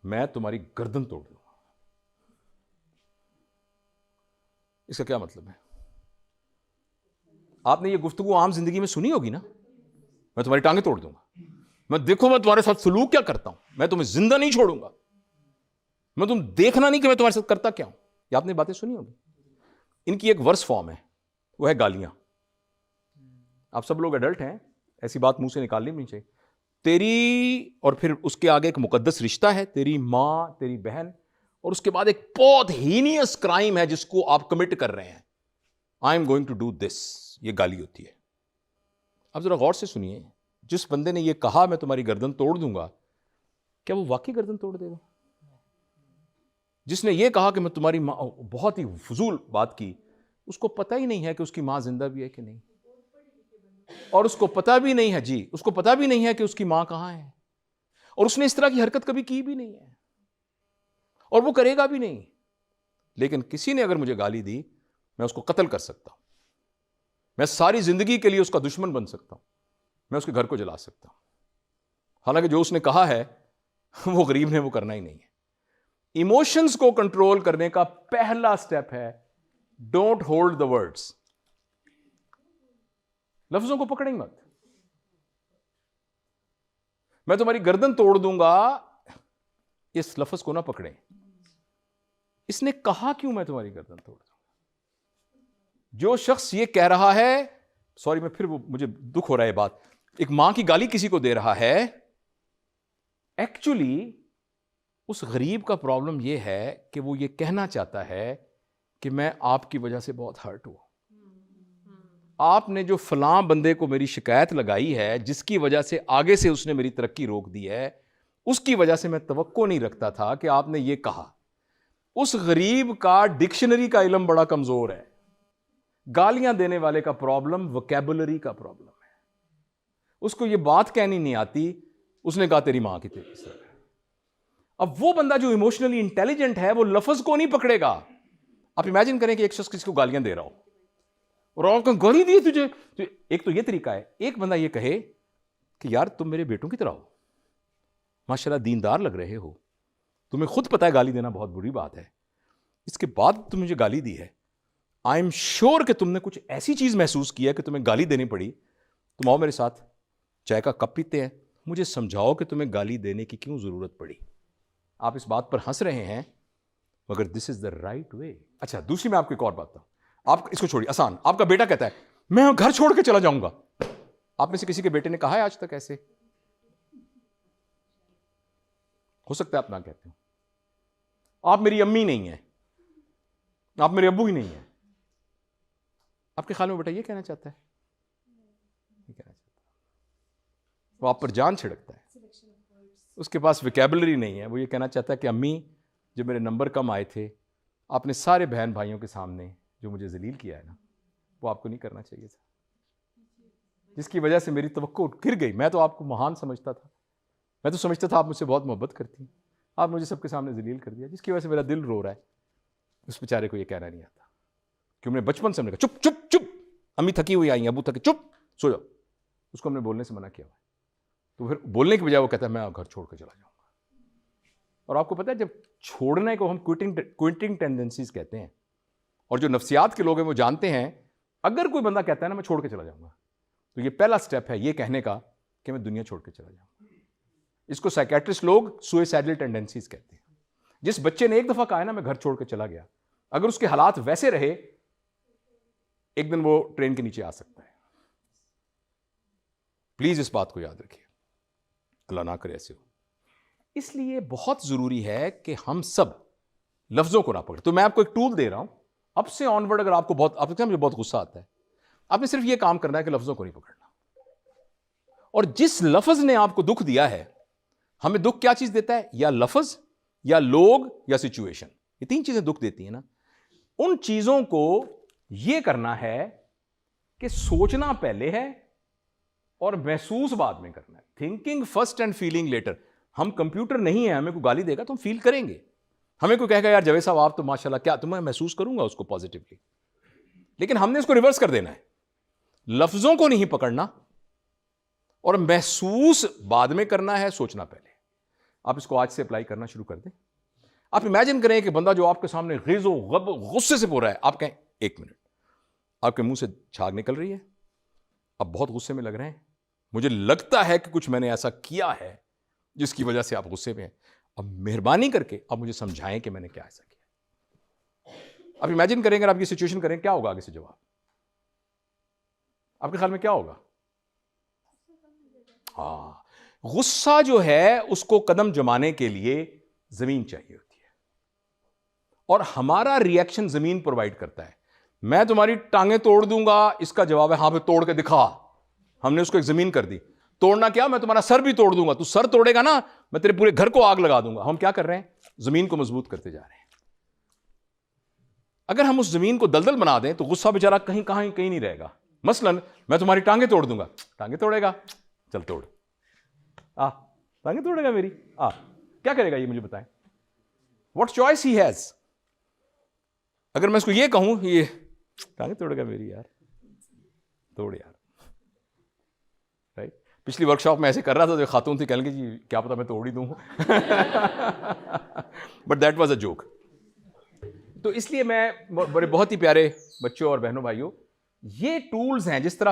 میں تمہاری گردن توڑ دوں گا. اس کا کیا مطلب ہے؟ آپ نے یہ گفتگو عام زندگی میں سنی ہوگی نا، میں تمہاری ٹانگیں توڑ دوں گا، میں دیکھو میں تمہارے ساتھ سلوک کیا کرتا ہوں، میں تمہیں زندہ نہیں چھوڑوں گا، میں تم دیکھنا نہیں کہ میں تمہارے ساتھ کرتا کیا ہوں. یہ آپ نے باتیں سنی ہوگی. ان کی ایک ورس فارم ہے، وہ ہے گالیاں. آپ سب لوگ ایڈلٹ ہیں، ایسی بات منہ سے نکالنی نہیں چاہیے. تیری، اور پھر اس کے آگے ایک مقدس رشتہ ہے، تیری ماں، تیری بہن، اور اس کے بعد ایک بہت ہینیس کرائم ہے جس کو آپ کمٹ کر رہے ہیں. I am going to do this. یہ گالی ہوتی ہے. اب ذرا غور سے سنیے، جس بندے نے یہ کہا میں تمہاری گردن توڑ دوں گا، کیا وہ واقعی گردن توڑ دے گا؟ جس نے یہ کہا کہ میں تمہاری ماں، بہت ہی فضول بات کی، اس کو پتہ ہی نہیں ہے کہ اس کی ماں زندہ بھی ہے کہ نہیں، اور اس کو پتہ بھی نہیں ہے، جی اس کو پتہ بھی نہیں ہے کہ اس کی ماں کہاں ہے، اور اس نے اس طرح کی حرکت کبھی کی بھی نہیں ہے، اور وہ کرے گا بھی نہیں. لیکن کسی نے اگر مجھے گالی دی، میں اس کو قتل کر سکتا ہوں، میں ساری زندگی کے لیے اس کا دشمن بن سکتا ہوں، میں اس کے گھر کو جلا سکتا ہوں. حالانکہ جو اس نے کہا ہے وہ غریب نے وہ کرنا ہی نہیں ہے. ایموشنز کو کنٹرول کرنے کا پہلا سٹیپ ہے ڈونٹ ہولڈ دا ورڈز. لفظوں کو پکڑیں مت. میں تمہاری گردن توڑ دوں گا، اس لفظ کو نہ پکڑیں. اس نے کہا کیوں میں تمہاری گردن توڑ دوں گا؟ جو شخص یہ کہہ رہا ہے، سوری میں پھر مجھے دکھ ہو رہا ہے بات، ایک ماں کی گالی کسی کو دے رہا ہے، ایکچولی اس غریب کا پرابلم یہ ہے کہ وہ یہ کہنا چاہتا ہے کہ میں آپ کی وجہ سے بہت ہرٹ ہوں. آپ نے جو فلاں بندے کو میری شکایت لگائی ہے، جس کی وجہ سے آگے سے اس نے میری ترقی روک دی ہے، اس کی وجہ سے میں توقع نہیں رکھتا تھا کہ آپ نے یہ کہا. اس غریب کا ڈکشنری کا علم بڑا کمزور ہے. گالیاں دینے والے کا پرابلم وکیبولری کا پرابلم ہے. اس کو یہ بات کہنی نہیں آتی، اس نے کہا تیری ماں کی تیری سر. اب وہ بندہ جو ایموشنلی انٹیلیجنٹ ہے، وہ لفظ کو نہیں پکڑے گا. آپ امیجن کریں کہ ایک شخص کسی کو گالیاں دے رہا ہو، اور آپ کو گالی دی تجھے. ایک تو یہ طریقہ ہے، ایک بندہ یہ کہے کہ یار تم میرے بیٹوں کی طرح ہو، ماشاءاللہ دیندار لگ رہے ہو، تمہیں خود پتا ہے گالی دینا بہت بری بات ہے، اس کے بعد تم مجھے گالی دی ہے. آئی ایم شیور کہ تم نے کچھ ایسی چیز محسوس کی ہے کہ تمہیں گالی دینی پڑی. تم آؤ میرے ساتھ چائے کا کپ پیتے ہیں، مجھے سمجھاؤ کہ تمہیں گالی دینے کی کیوں ضرورت پڑی. آپ اس بات پر ہنس رہے ہیں، مگر دس از دا رائٹ وے. اچھا دوسری میں آپ کو ایک اور بات بتاؤں. آپ اس کو چھوڑیے، آسان. آپ کا بیٹا کہتا ہے میں گھر چھوڑ کے چلا جاؤں گا. آپ میں سے کسی کے بیٹے نے کہا ہے آج تک ایسے؟ ہو سکتا ہے آپ نہ کہتے ہو. آپ میری امی نہیں ہیں، آپ میرے ابو ہی نہیں ہیں. آپ کے خیال میں بیٹا یہ کہنا چاہتا ہے؟ یہ کہنا چاہتا ہے، وہ آپ پر جان چھڑکتا ہے. اس کے پاس ویکیبلری نہیں ہے. وہ یہ کہنا چاہتا ہے کہ امی جب میرے نمبر کم آئے تھے، آپ نے سارے بہن بھائیوں کے سامنے جو مجھے ذلیل کیا ہے نا، وہ آپ کو نہیں کرنا چاہیے تھا، جس کی وجہ سے میری توقع گر گئی. میں تو آپ کو مہان سمجھتا تھا، میں تو سمجھتا تھا آپ مجھ سے بہت محبت کرتی ہیں، آپ مجھے سب کے سامنے ذلیل کر دیا، جس کی وجہ سے میرا دل رو رہا ہے. اس بیچارے کو یہ کہنا نہیں آتا کہ ہم نے بچپن سے ہم نے کہا چپ چپ چپ، امی تھکی ہوئی آئی ہیں، ابو تھکے، چپ سو جاؤ. اس کو ہم نے بولنے سے منع کیا ہوا ہے، تو پھر بولنے کی بجائے وہ کہتا ہے میں گھر چھوڑ کے چلا جاؤں گا. اور آپ کو پتہ ہے جب چھوڑنے کو ہم کوئٹنگ ٹینڈنسیز کہتے ہیں، اور جو نفسیات کے لوگ ہیں وہ جانتے ہیں اگر کوئی بندہ کہتا ہے نا میں چھوڑ کے چلا جاؤں گا، تو یہ پہلا سٹیپ ہے یہ کہنے کا کہ میں دنیا چھوڑ کے چلا جاؤں گا. اس کو سائیکیٹرسٹ لوگ سوئسائڈل ٹینڈنسیز کہتے ہیں. جس بچے نے ایک دفعہ کہا ہے نا میں گھر چھوڑ کے چلا گیا، اگر اس کے حالات ویسے رہے ایک دن وہ ٹرین کے نیچے آ سکتا ہے. پلیز اس بات کو یاد رکھیے، اللہ نہ کرے ایسے ہو. اس لیے بہت ضروری ہے کہ ہم سب لفظوں کو نہ پکڑیں. تو میں آپ کو ایک ٹول دے رہا ہوں، اب سے آن ورڈ اگر آپ کو مجھے بہت غصہ آتا ہے، آپ نے صرف یہ کام کرنا ہے کہ لفظوں کو نہیں پکڑنا. اور جس لفظ نے آپ کو دکھ دیا ہے، ہمیں دکھ کیا چیز دیتا ہے؟ یا لفظ، یا لوگ، یا سچویشن. یہ تین چیزیں دکھ دیتی ہیں نا. ان چیزوں کو یہ کرنا ہے کہ سوچنا پہلے ہے اور محسوس بعد میں کرنا ہے. Thinking first and feeling later. ہم کمپیوٹر نہیں ہیں، ہمیں کوئی گالی دے گا تو ہم فیل کریں گے. ہمیں کوئی کہے گا یار جاوید صاحب آپ تو ماشاءاللہ کیا، تو میں محسوس کروں گا اس کو پازیٹیولی. لیکن ہم نے اس کو ریورس کر دینا ہے، لفظوں کو نہیں پکڑنا اور محسوس بعد میں کرنا ہے، سوچنا پہلے. آپ اس کو آج سے اپلائی کرنا شروع کر دیں. آپ امیجن کریں کہ بندہ جو آپ کے سامنے غیظ و غصے سے پورا ہے, آپ کہیں ایک منٹ, آپ کے منہ سے جھاگ نکل رہی ہے, آپ بہت غصے میں لگ رہے ہیں, مجھے لگتا ہے کہ کچھ میں نے ایسا کیا ہے جس کی وجہ سے آپ غصے میں ہیں, اب مہربانی کر کے آپ مجھے سمجھائیں کہ میں نے کیا ایسا کیا. آپ امیجن کریں اگر آپ یہ سچویشن کریں, کیا ہوگا آگے سے جواب آپ کے خیال میں کیا ہوگا؟ ہاں, غصہ جو ہے اس کو قدم جمانے کے لیے زمین چاہیے ہوتی ہے, اور ہمارا ری ایکشن زمین پرووائڈ کرتا ہے. میں تمہاری ٹانگیں توڑ دوں گا, اس کا جواب ہے ہاں پہ توڑ کے دکھا. ہم نے اس کو ایک زمین کر دی. توڑنا کیا, میں تمہارا سر بھی توڑ دوں گا, تو سر توڑے گا نا, میں تیرے پورے گھر کو آگ لگا دوں گا. ہم کیا کر رہے ہیں, زمین کو مضبوط کرتے جا رہے ہیں. اگر ہم اس زمین کو دلدل بنا دیں تو غصہ بیچارہ کہیں نہیں رہے گا. مثلا میں تمہاری ٹانگیں توڑ دوں گا, ٹانگیں توڑے گا, چل توڑ, ٹانگیں توڑے گا میری, کیا کرے گا یہ مجھے بتائیں. What choice he has. اگر میں اس کو یہ کہوں یہ ٹانگیں توڑے گا میری, یار توڑ یار, رائٹ. پچھلی ورک شاپ میں ایسے کر رہا تھا, جو خاتون تھی کہنے لگی جی کیا پتا میں توڑ ہی دوں, but that was a joke. تو اس لیے میں بہت ہی پیارے بچوں اور بہنوں بھائیوں, یہ ٹولز ہیں جس طرح